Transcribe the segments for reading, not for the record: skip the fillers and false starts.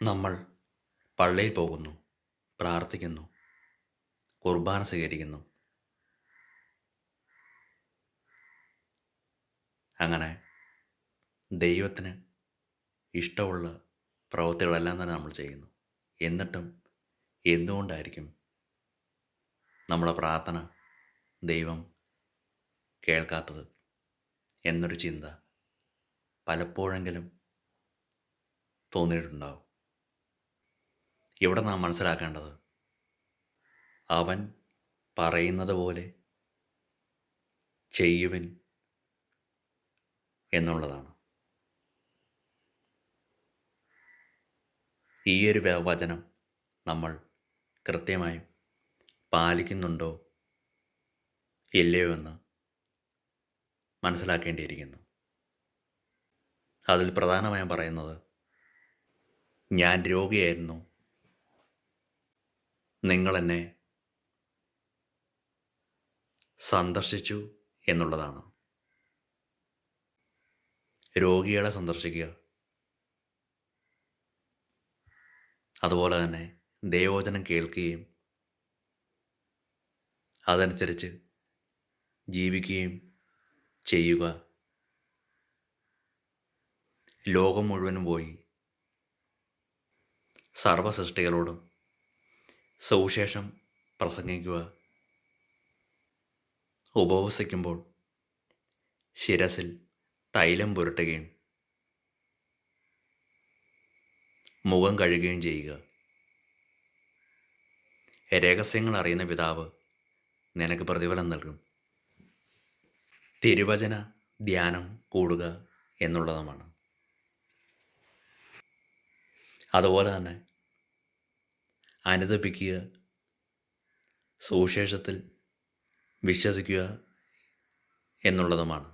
നമ്മൾ പള്ളിയിൽ പോകുന്നു, പ്രാർത്ഥിക്കുന്നു, കുർബാന സ്വീകരിക്കുന്നു. അങ്ങനെ ദൈവത്തിന് ഇഷ്ടമുള്ള പ്രവൃത്തികളെല്ലാം തന്നെ നമ്മൾ ചെയ്യുന്നു. എന്നിട്ടും എന്തുകൊണ്ടായിരിക്കും നമ്മുടെ പ്രാർത്ഥന ദൈവം കേൾക്കാത്തത് എന്നൊരു ചിന്ത പലപ്പോഴെങ്കിലും തോന്നിയിട്ടുണ്ടാവും. ഇവിടെ നാം മനസ്സിലാക്കേണ്ടത്, അവൻ പറയുന്നത് പോലെ ചെയ്യുവിൻ എന്നുള്ളതാണ്. ഈ ഒരു വചനം നമ്മൾ കൃത്യമായും പാലിക്കുന്നുണ്ടോ ഇല്ലയോ എന്ന് മനസ്സിലാക്കേണ്ടിയിരിക്കുന്നു. അതിൽ പ്രധാനമായും പറയുന്നത്, ഞാൻ രോഗിയായിരുന്നു, നിങ്ങളെന്നെ സന്ദർശിച്ചു എന്നുള്ളതാണ്. രോഗികളെ സന്ദർശിക്കുക, അതുപോലെ തന്നെ ദൈവവചനം കേൾക്കുകയും അതനുസരിച്ച് ജീവിക്കുകയും ചെയ്യുക. ലോകം മുഴുവനും പോയി സർവ്വസൃഷ്ടികളോടും സുവിശേഷം പ്രസംഗിക്കുക. ഉപവസിക്കുമ്പോൾ ശിരസിൽ തൈലം പുരട്ടുകയും മുഖം കഴുകുകയും ചെയ്യുക. രഹസ്യങ്ങൾ അറിയുന്ന പിതാവ് നിനക്ക് പ്രതിഫലം നൽകും. തിരുവചന ധ്യാനം കൂടുക എന്നുള്ളതുമാണ്. അതുപോലെ തന്നെ അനുദപിക്കുക, സുവിശേഷത്തിൽ വിശ്വസിക്കുക എന്നുള്ളതുമാണ്.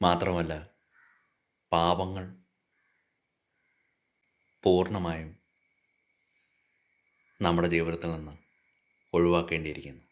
മാത്രമല്ല, പാപങ്ങൾ പൂർണ്ണമായും നമ്മുടെ ജീവിതത്തിൽ നിന്ന് ഒഴിവാക്കേണ്ടിയിരിക്കുന്നു.